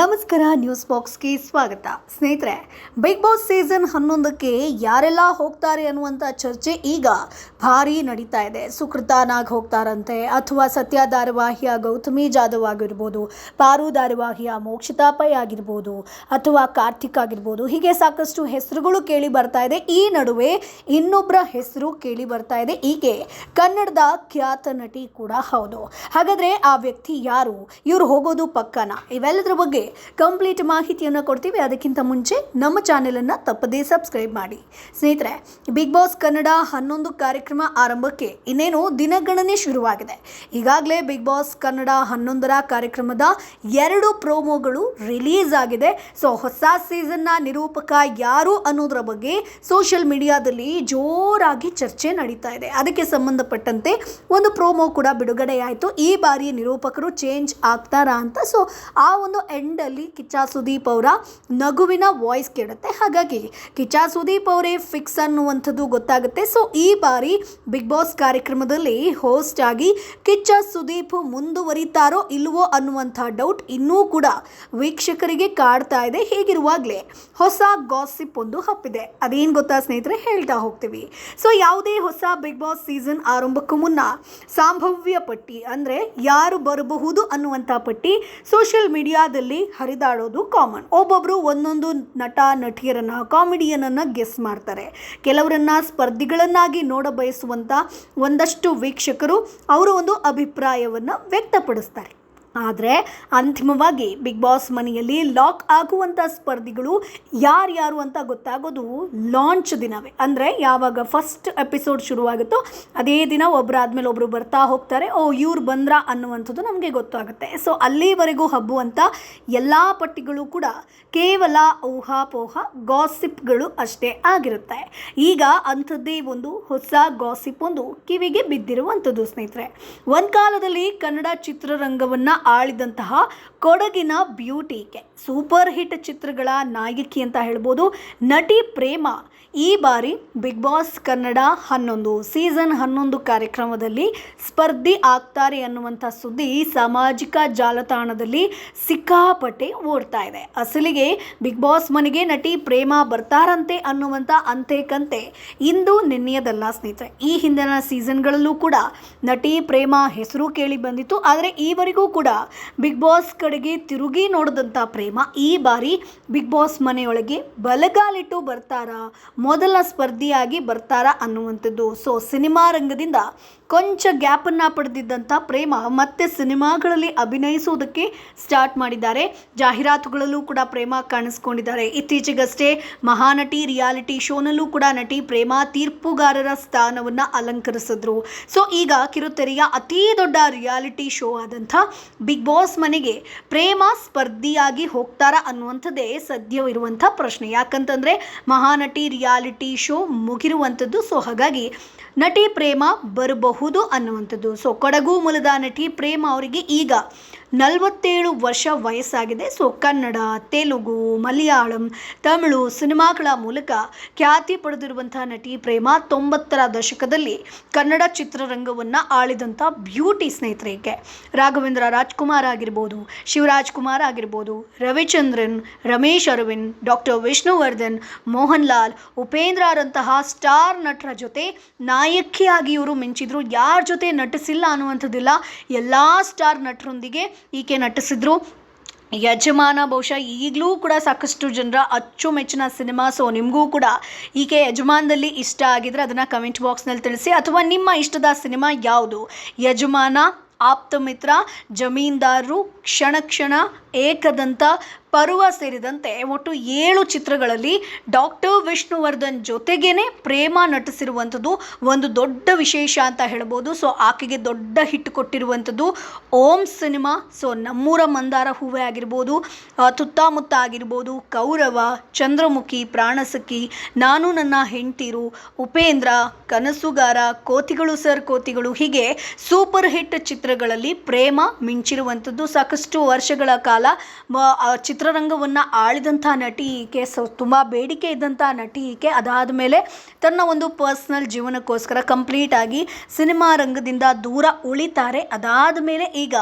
ನಮಸ್ಕಾರ, ನ್ಯೂಸ್ ಬಾಕ್ಸ್ಗೆ ಸ್ವಾಗತ. ಸ್ನೇಹಿತರೆ, ಬಿಗ್ ಬಾಸ್ ಸೀಸನ್ 11ಕ್ಕೆ ಯಾರೆಲ್ಲ ಹೋಗ್ತಾರೆ ಅನ್ನುವಂಥ ಚರ್ಚೆ ಈಗ ಭಾರಿ ನಡೀತಾ ಇದೆ. ಸುಕೃತ ನಾಗ್ ಹೋಗ್ತಾರಂತೆ, ಅಥವಾ ಸತ್ಯ ಧಾರಾವಾಹಿಯ ಗೌತಮಿ ಜಾಧವ್ ಆಗಿರ್ಬೋದು, ಪಾರು ಧಾರಾವಾಹಿಯ ಮೋಕ್ಷಿತಾ ಪೈ ಆಗಿರ್ಬೋದು, ಅಥವಾ ಕಾರ್ತಿಕ್ ಆಗಿರ್ಬೋದು. ಹೀಗೆ ಸಾಕಷ್ಟು ಹೆಸರುಗಳು ಕೇಳಿ ಬರ್ತಾ ಇದೆ. ಈ ನಡುವೆ ಇನ್ನೊಬ್ಬರ ಹೆಸರು ಕೇಳಿ ಬರ್ತಾ ಇದೆ. ಈಕೆ ಕನ್ನಡದ ಖ್ಯಾತ ನಟಿ ಕೂಡ ಹೌದು. ಹಾಗಾದರೆ ಆ ವ್ಯಕ್ತಿ ಯಾರು? ಇವ್ರು ಹೋಗೋದು ಪಕ್ಕನಾ? ಇವೆಲ್ಲದರ ಬಗ್ಗೆ ಕಂಪ್ಲೀಟ್ ಮಾಹಿತಿಯನ್ನು ಕೊಡ್ತೀವಿ. ಅದಕ್ಕಿಂತ ಮುಂಚೆ ನಮ್ಮ ಚಾನೆಲನ್ನು ತಪ್ಪದೇ ಸಬ್ಸ್ಕ್ರೈಬ್ ಮಾಡಿ. ಸ್ನೇಹಿತರೆ, ಬಿಗ್ ಬಾಸ್ ಕನ್ನಡ 11 ಕಾರ್ಯಕ್ರಮ ಆರಂಭಕ್ಕೆ ಇನ್ನೇನು ದಿನಗಣನೆ ಶುರುವಾಗಿದೆ. ಈಗಾಗಲೇ ಬಿಗ್ ಬಾಸ್ ಕನ್ನಡ 11ರ ಕಾರ್ಯಕ್ರಮದ 2 ಪ್ರೋಮೋಗಳು ರಿಲೀಸ್ ಆಗಿದೆ. ಹೊಸ ಸೀಸನ್ನ ನಿರೂಪಕ ಯಾರು ಅನ್ನೋದರ ಬಗ್ಗೆ ಸೋಷಿಯಲ್ ಮೀಡಿಯಾದಲ್ಲಿ ಜೋರಾಗಿ ಚರ್ಚೆ ನಡೀತಾ ಇದೆ. ಅದಕ್ಕೆ ಸಂಬಂಧಪಟ್ಟಂತೆ ಒಂದು ಪ್ರೋಮೋ ಕೂಡ ಬಿಡುಗಡೆಯಾಯಿತು. ಈ ಬಾರಿ ನಿರೂಪಕರು ಚೇಂಜ್ ಆಗ್ತಾರಾ ಅಂತ. ಆ ಒಂದು ಎಂಡಲ್ಲಿ ಕಿಚ್ಚ ಸುದೀಪ್ ಅವರ ನಗುವಿನ ವಾಯ್ಸ್ ಕೇಳುತ್ತೆ. ಹಾಗಾಗಿ ಕಿಚ್ಚ ಸುದೀಪ್ ಅವರೇ ಫಿಕ್ಸ್ ಅನ್ನುವಂಥದ್ದು ಗೊತ್ತಾಗುತ್ತೆ. ಈ ಬಾರಿ ಬಿಗ್ ಬಾಸ್ ಕಾರ್ಯಕ್ರಮದಲ್ಲಿ ಹೋಸ್ಟ್ ಆಗಿ ಕಿಚ್ಚ ಸುದೀಪ್ ಮುಂದುವರಿತಾರೋ ಇಲ್ವೋ ಅನ್ನುವಂಥ ಡೌಟ್ ಇನ್ನೂ ಕೂಡ ವೀಕ್ಷಕರಿಗೆ ಕಾಡ್ತಾ ಇದೆ. ಹೀಗಿರುವಾಗಲೇ ಹೊಸ ಗಾಸಿಪ್ ಒಂದು ಹಬ್ಬಿದೆ. ಅದೇನು ಗೊತ್ತಾ ಸ್ನೇಹಿತರೆ, ಹೇಳ್ತಾ ಹೋಗ್ತೀವಿ. ಯಾವುದೇ ಹೊಸ ಬಿಗ್ ಬಾಸ್ ಸೀಸನ್ ಆರಂಭಕ್ಕೂ ಮುನ್ನ ಸಂಭಾವ್ಯ ಪಟ್ಟಿ, ಅಂದರೆ ಯಾರು ಬರಬಹುದು ಅನ್ನುವಂಥ ಪಟ್ಟಿ ಸೋಷಿಯಲ್ ಮೀಡಿಯಾದಲ್ಲಿ ಹರಿದಾಡೋದು ಕಾಮನ್. ಒಬ್ಬೊಬ್ಬರು ಒಂದೊಂದು ನಟ ನಟಿಯರನ್ನು, ಕಾಮಿಡಿಯನನ್ನು ಗೆಸ್ ಮಾಡ್ತಾರೆ. ಕೆಲವರನ್ನ ಸ್ಪರ್ಧಿಗಳನ್ನಾಗಿ ನೋಡ ಬಯಸುವಂಥ ಒಂದಷ್ಟು ವೀಕ್ಷಕರು ಅವರ ಒಂದು ಅಭಿಪ್ರಾಯವನ್ನು ವ್ಯಕ್ತಪಡಿಸ್ತಾರೆ. ಆದರೆ ಅಂತಿಮವಾಗಿ ಬಿಗ್ ಬಾಸ್ ಮನೆಯಲ್ಲಿ ಲಾಕ್ ಆಗುವಂಥ ಸ್ಪರ್ಧಿಗಳು ಯಾರ್ಯಾರು ಅಂತ ಗೊತ್ತಾಗೋದು ಲಾಂಚ್ ದಿನವೇ. ಅಂದರೆ ಯಾವಾಗ ಫಸ್ಟ್ ಎಪಿಸೋಡ್ ಶುರುವಾಗುತ್ತೋ ಅದೇ ದಿನ ಒಬ್ಬರಾದ್ಮೇಲೆ ಒಬ್ಬರು ಬರ್ತಾ ಹೋಗ್ತಾರೆ. ಇವ್ರು ಬಂದ್ರಾ ಅನ್ನುವಂಥದ್ದು ನಮಗೆ ಗೊತ್ತಾಗುತ್ತೆ. ಅಲ್ಲಿವರೆಗೂ ಹಬ್ಬುವಂಥ ಎಲ್ಲ ಪಟ್ಟಿಗಳು ಕೂಡ ಕೇವಲ ಊಹಾಪೋಹ ಗಾಸಿಪ್ಗಳು ಅಷ್ಟೇ ಆಗಿರುತ್ತೆ. ಈಗ ಅಂಥದ್ದೇ ಒಂದು ಹೊಸ ಗಾಸಿಪ್ ಒಂದು ಕಿವಿಗೆ ಬಿದ್ದಿರುವಂಥದ್ದು. ಸ್ನೇಹಿತರೆ, ಒಂದು ಕಾಲದಲ್ಲಿ ಕನ್ನಡ ಚಿತ್ರರಂಗವನ್ನು ಆಳಿದಂತಹ ಕೊಡಗಿನ ಬ್ಯೂಟಿಗೆ ಸೂಪರ್ ಹಿಟ್ ಚಿತ್ರಗಳ ನಾಯಕಿ ಅಂತ ಹೇಳ್ಬೋದು, ನಟಿ ಪ್ರೇಮ ಈ ಬಾರಿ ಬಿಗ್ ಬಾಸ್ ಕನ್ನಡ 11 ಸೀಸನ್ 11 ಕಾರ್ಯಕ್ರಮದಲ್ಲಿ ಸ್ಪರ್ಧಿ ಆಗ್ತಾರೆ ಅನ್ನುವಂಥ ಸುದ್ದಿ ಸಾಮಾಜಿಕ ಜಾಲತಾಣದಲ್ಲಿ ಸಿಕ್ಕಾಪಟ್ಟೆ ಓಡ್ತಾ ಇದೆ. ಅಸಲಿಗೆ ಬಿಗ್ ಬಾಸ್ ಮನೆಗೆ ನಟಿ ಪ್ರೇಮ ಬರ್ತಾರಂತೆ ಅನ್ನುವಂಥ ಅಂತೆ ಇಂದು ನಿನ್ನೆಯದಲ್ಲ ಸ್ನೇಹಿತರೆ. ಈ ಹಿಂದಿನ ಸೀಸನ್ಗಳಲ್ಲೂ ಕೂಡ ನಟಿ ಪ್ರೇಮ ಹೆಸರು ಕೇಳಿ ಬಂದಿತ್ತು. ಆದರೆ ಈವರೆಗೂ ಕೂಡ ಬಿಗ್ ಬಾಸ್ ಕಡೆಗೆ ತಿರುಗಿ ನೋಡಿದಂಥ ಪ್ರೇಮ ಈ ಬಾರಿ ಬಿಗ್ ಬಾಸ್ ಮನೆಯೊಳಗೆ ಬಲಗಾಲಿಟ್ಟು ಬರ್ತಾರಾ, ಮೊದಲ ಸ್ಪರ್ಧಿಯಾಗಿ ಬರ್ತಾರಾ ಅನ್ನುವಂಥದ್ದು. ಸಿನಿಮಾ ರಂಗದಿಂದ ಕೊಂಚ ಗ್ಯಾಪನ್ನು ಪಡೆದಿದ್ದಂಥ ಪ್ರೇಮ ಮತ್ತೆ ಸಿನಿಮಾಗಳಲ್ಲಿ ಅಭಿನಯಿಸುವುದಕ್ಕೆ ಸ್ಟಾರ್ಟ್ ಮಾಡಿದ್ದಾರೆ. ಜಾಹೀರಾತುಗಳಲ್ಲೂ ಕೂಡ ಪ್ರೇಮ ಕಾಣಿಸ್ಕೊಂಡಿದ್ದಾರೆ. ಇತ್ತೀಚೆಗಷ್ಟೇ ಮಹಾನಟಿ ರಿಯಾಲಿಟಿ ಶೋನಲ್ಲೂ ಕೂಡ ನಟಿ ಪ್ರೇಮ ತೀರ್ಪುಗಾರರ ಸ್ಥಾನವನ್ನು ಅಲಂಕರಿಸಿದ್ರು. ಈಗ ಕಿರುತೆರೆಯ ಅತೀ ದೊಡ್ಡ ರಿಯಾಲಿಟಿ ಶೋ ಆದಂಥ ಬಿಗ್ ಬಾಸ್ ಮನೆಗೆ ಪ್ರೇಮ ಸ್ಪರ್ಧಿಯಾಗಿ ಹೋಗ್ತಾರಾ ಅನ್ನುವಂಥದ್ದೇ ಸದ್ಯವಿರುವಂಥ ಪ್ರಶ್ನೆ. ಯಾಕಂತಂದರೆ ಮಹಾನಟಿ ರಿಯಾಲಿಟಿ ಶೋ ಮುಗಿರುವಂಥದ್ದು. ಹಾಗಾಗಿ ನಟಿ ಪ್ರೇಮ ಬರಬಹುದು ಅನ್ನುವಂಥದ್ದು. ಕೊಡಗು ಮೂಲದ ನಟಿ ಪ್ರೇಮ ಅವರಿಗೆ ಈಗ 47 ವರ್ಷ ವಯಸ್ಸಾಗಿದೆ. ಕನ್ನಡ, ತೆಲುಗು, ಮಲಯಾಳಂ, ತಮಿಳು ಸಿನಿಮಾಗಳ ಮೂಲಕ ಖ್ಯಾತಿ ಪಡೆದಿರುವಂಥ ನಟಿ ಪ್ರೇಮ 90ರ ದಶಕದಲ್ಲಿ ಕನ್ನಡ ಚಿತ್ರರಂಗವನ್ನು ಆಳಿದಂಥ ಬ್ಯೂಟಿ ಸ್ನೇಹಿತರಿಗೆ. ರಾಘವೇಂದ್ರ ರಾಜ್ಕುಮಾರ್ ಆಗಿರ್ಬೋದು, ಶಿವರಾಜ್ ಕುಮಾರ್ ಆಗಿರ್ಬೋದು, ರವಿಚಂದ್ರನ್, ರಮೇಶ್ ಅರವಿಂದ್, ಡಾಕ್ಟರ್ ವಿಷ್ಣುವರ್ಧನ್, ಮೋಹನ್ ಲಾಲ್, ಉಪೇಂದ್ರರಂತಹ ಸ್ಟಾರ್ ನಟರ ಜೊತೆ ನಾಯಕಿಯಾಗಿ ಇವರು ಮಿಂಚಿದ್ರು. ಯಾರ ಜೊತೆ ನಟಿಸಿಲ್ಲ ಅನ್ನುವಂಥದ್ದಿಲ್ಲ, ಎಲ್ಲ ಸ್ಟಾರ್ ನಟರೊಂದಿಗೆ ಈಕೆ ನಟಿಸಿದ್ರು. ಯಜಮಾನ ಬಹುಶಃ ಈಗಲೂ ಕೂಡ ಸಾಕಷ್ಟು ಜನರ ಅಚ್ಚುಮೆಚ್ಚಿನ ಸಿನಿಮಾ. ನಿಮಗೂ ಕೂಡ ಈಕೆ ಯಜಮಾನದಲ್ಲಿ ಇಷ್ಟ ಆಗಿದ್ರೆ ಅದನ್ನು ಕಮೆಂಟ್ ಬಾಕ್ಸ್ನಲ್ಲಿ ತಿಳಿಸಿ. ಅಥವಾ ನಿಮ್ಮ ಇಷ್ಟದ ಸಿನಿಮಾ ಯಾವುದು? ಯಜಮಾನ, ಆಪ್ತಮಿತ್ರ, ಜಮೀನ್ದಾರರು, ಕ್ಷಣ ಕ್ಷಣ, ಏಕದಂತ, ಪರ್ವ ಸೇರಿದಂತೆ ಒಟ್ಟು 7 ಚಿತ್ರಗಳಲ್ಲಿ ಡಾಕ್ಟರ್ ವಿಷ್ಣುವರ್ಧನ್ ಜೊತೆಗೇನೆ ಪ್ರೇಮ ನಟಿಸಿರುವಂಥದ್ದು ಒಂದು ದೊಡ್ಡ ವಿಶೇಷ ಅಂತ ಹೇಳ್ಬೋದು. ಆಕೆಗೆ ದೊಡ್ಡ ಹಿಟ್ ಕೊಟ್ಟಿರುವಂಥದ್ದು ಓಂ ಸಿನಿಮಾ. ನಮ್ಮೂರ ಮಂದಾರ ಹೂವೆ ಆಗಿರ್ಬೋದು, ತುತ್ತಮುತ್ತ ಆಗಿರ್ಬೋದು, ಕೌರವ, ಚಂದ್ರಮುಖಿ, ಪ್ರಾಣಸಖಿ, ನಾನು ನನ್ನ ಹೆಂಡ್ತೀರು, ಉಪೇಂದ್ರ, ಕನಸುಗಾರ, ಕೋತಿಗಳು ಸರ್ ಕೋತಿಗಳು, ಹೀಗೆ ಸೂಪರ್ ಹಿಟ್ ಚಿತ್ರಗಳಲ್ಲಿ ಪ್ರೇಮ ಮಿಂಚಿರುವಂಥದ್ದು. ಸಾಕಷ್ಟು ವರ್ಷಗಳ ಕಾಲ ಚಿತ್ರರಂಗವನ್ನು ಆಳಿದಂಥ ನಟಿ ಈಕೆ. ತುಂಬ ಬೇಡಿಕೆ ಇದ್ದಂಥ ನಟಿ ಈಕೆ. ಅದಾದ ಮೇಲೆ ತನ್ನ ಒಂದು ಪರ್ಸ್ನಲ್ ಜೀವನಕ್ಕೋಸ್ಕರ ಕಂಪ್ಲೀಟಾಗಿ ಸಿನಿಮಾ ರಂಗದಿಂದ ದೂರ ಉಳಿತಾರೆ. ಅದಾದ ಮೇಲೆ ಈಗ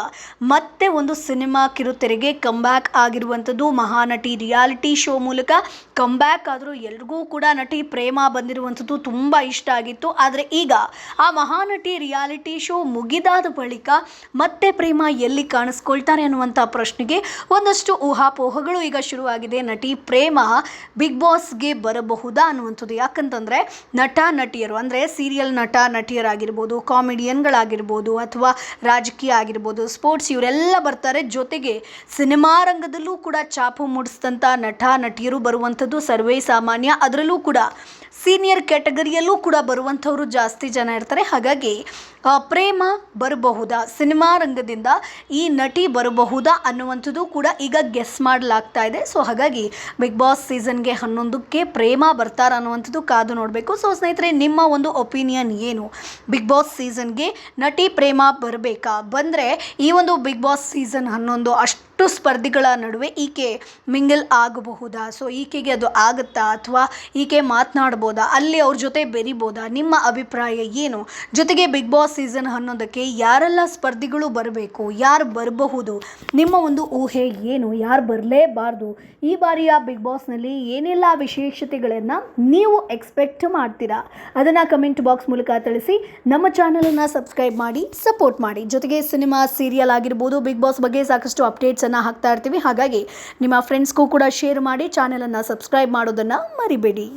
ಮತ್ತೆ ಒಂದು ಸಿನಿಮಾ ಕಿರುತೆರೆಗೆ ಕಂಬ್ಯಾಕ್ ಆಗಿರುವಂಥದ್ದು. ಮಹಾನಟಿ ರಿಯಾಲಿಟಿ ಶೋ ಮೂಲಕ ಕಂಬ್ಯಾಕ್ ಆದರೂ ಎಲ್ರಿಗೂ ಕೂಡ ನಟಿ ಪ್ರೇಮ ಬಂದಿರುವಂಥದ್ದು ತುಂಬ ಇಷ್ಟ ಆಗಿತ್ತು. ಆದರೆ ಈಗ ಆ ಮಹಾನಟಿ ರಿಯಾಲಿಟಿ ಶೋ ಮುಗಿದಾದ ಬಳಿಕ ಮತ್ತೆ ಪ್ರೇಮ ಎಲ್ಲಿ ಕಾಣಿಸ್ಕೊಳ್ತಾರೆ ಅನ್ನುವಂಥ ಪ್ರಶ್ನೆಗೆ ಒಂದಷ್ಟು ಊಹಾಪೋಹಗಳು ಈಗ ಶುರುವಾಗಿದೆ. ನಟಿ ಪ್ರೇಮ ಬಿಗ್ ಬಾಸ್ಗೆ ಬರಬಹುದಾ ಅನ್ನುವಂಥದ್ದು. ಯಾಕಂತಂದರೆ ನಟ ನಟಿಯರು ಅಂದರೆ ಸೀರಿಯಲ್ ನಟ ನಟಿಯರಾಗಿರ್ಬೋದು, ಕಾಮಿಡಿಯನ್ಗಳಾಗಿರ್ಬೋದು, ಅಥವಾ ರಾಜಕೀಯ ಆಗಿರ್ಬೋದು, ಸ್ಪೋರ್ಟ್ಸ್, ಇವರೆಲ್ಲ ಬರ್ತಾರೆ. ಜೊತೆಗೆ ಸಿನಿಮಾ ರಂಗದಲ್ಲೂ ಕೂಡ ಛಾಪು ಮೂಡಿಸಿದಂಥ ನಟ ನಟಿಯರು ಬರುವಂಥದ್ದು ಸರ್ವೇ ಸಾಮಾನ್ಯ. ಅದರಲ್ಲೂ ಕೂಡ ಸೀನಿಯರ್ ಕ್ಯಾಟಗರಿಯಲ್ಲೂ ಕೂಡ ಬರುವಂಥವರು ಜಾಸ್ತಿ ಜನ ಇರ್ತಾರೆ. ಹಾಗಾಗಿ ಪ್ರೇಮ ಬರಬಹುದಾ, ಸಿನಿಮಾ ರಂಗದಿಂದ ಈ ನಟಿ ಬರಬಹುದಾ ಅನ್ನುವಂಥದ್ದು ಕೂಡ ಈಗ ಗೆಸ್ ಮಾಡಲಾಗ್ತಾ ಇದೆ. ಸೊ ಹಾಗಾಗಿ ಬಿಗ್ ಬಾಸ್ ಸೀಸನ್ಗೆ 11ಕ್ಕೆ ಪ್ರೇಮ ಬರ್ತಾರ ಅನ್ನುವಂಥದ್ದು ಕಾದು ನೋಡಬೇಕು. ಸೊ ಸ್ನೇಹಿತರೆ, ನಿಮ್ಮ ಒಂದು ಒಪಿನಿಯನ್ ಏನು? ಬಿಗ್ ಬಾಸ್ ಸೀಸನ್ಗೆ ನಟಿ ಪ್ರೇಮ ಬರಬೇಕಾ? ಬಂದರೆ ಈ ಒಂದು ಬಿಗ್ ಬಾಸ್ ಸೀಸನ್ 11 ಅಷ್ಟು ಸ್ಪರ್ಧಿಗಳ ನಡುವೆ ಈಕೆ ಮಿಂಗಲ್ ಆಗಬಹುದಾ? ಸೊ ಈಕೆಗೆ ಅದು ಆಗುತ್ತಾ, ಅಥವಾ ಈಕೆ ಮಾತನಾಡ್ಬೋದಾ, ಅಲ್ಲಿ ಅವ್ರ ಜೊತೆ ಬೆರಿಬೋದಾ? ನಿಮ್ಮ ಅಭಿಪ್ರಾಯ ಏನು? ಜೊತೆಗೆ ಬಿಗ್ ಬಾಸ್ ಸೀಸನ್ 11ಕ್ಕೆ ಯಾರೆಲ್ಲ ಸ್ಪರ್ಧಿಗಳು ಬರಬೇಕು, ಯಾರು ಬರಬಹುದು? ನಿಮ್ಮ ಒಂದು ಊಹೆ ಏನು? ಯಾರು ಬರಲೇಬಾರ್ದು? ಈ ಬಾರಿಯ ಬಿಗ್ ಬಾಸ್ನಲ್ಲಿ ಏನೆಲ್ಲ ವಿಶೇಷತೆಗಳನ್ನು ನೀವು ಎಕ್ಸ್ಪೆಕ್ಟ್ ಮಾಡ್ತೀರಾ? ಅದನ್ನು ಕಮೆಂಟ್ ಬಾಕ್ಸ್ ಮೂಲಕ ತಿಳಿಸಿ. ನಮ್ಮ ಚಾನಲನ್ನು ಸಬ್ಸ್ಕ್ರೈಬ್ ಮಾಡಿ, ಸಪೋರ್ಟ್ ಮಾಡಿ. ಜೊತೆಗೆ ಸಿನಿಮಾ, ಸೀರಿಯಲ್ ಆಗಿರ್ಬೋದು, ಬಿಗ್ ಬಾಸ್ ಬಗ್ಗೆ ಸಾಕಷ್ಟು ಅಪ್ಡೇಟ್ಸನ್ನು ಹಾಕ್ತಾ ಇರ್ತೀವಿ. ಹಾಗಾಗಿ ನಿಮ್ಮ ಫ್ರೆಂಡ್ಸ್ಗೂ ಕೂಡ ಶೇರ್ ಮಾಡಿ, ಚಾನಲನ್ನು ಸಬ್ಸ್ಕ್ರೈಬ್ ಮಾಡೋದನ್ನು ಮರಿಬೇಡಿ.